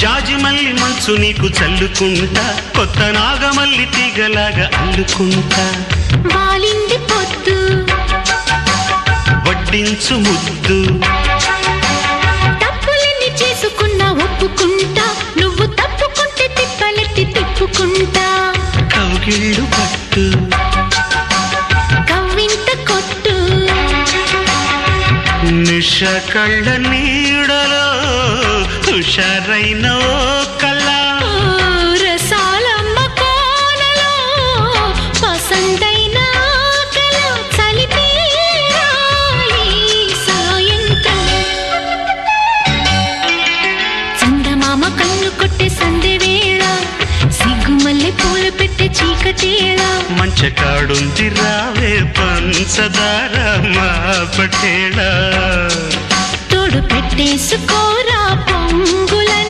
జాజిమల్లి మంచు నీకు చల్లుకుంటా, కొత్త నాగమల్లి తీగలాగా అల్లుకుంటా. వాలింది పొద్దు వడ్డించు ముద్దు, తప్పులన్నీ చేసుకున్నా ఒప్పుకుంటా, నువ్వు తప్పుకుంటే తిప్పలెత్తి తిప్పుకుంటా. కౌగిళ్ళు పట్టు కవ్వింత కొట్టు, నిష కళ్ళ నీడలో హుషారైన ఓ కళ. రసాలమ్మ కోనలో పసందైన కళ, చలిపేరాయి సాయంత్రం. చందమామ కన్ను కొట్టే సందె వేళ, సిగ్గుమల్లె పూలు పెట్టే చీకటేళ. మంచకాడుంది రావే పంచదార మా పటేళ, తోడు పెట్టేసుకోరా పొంగుల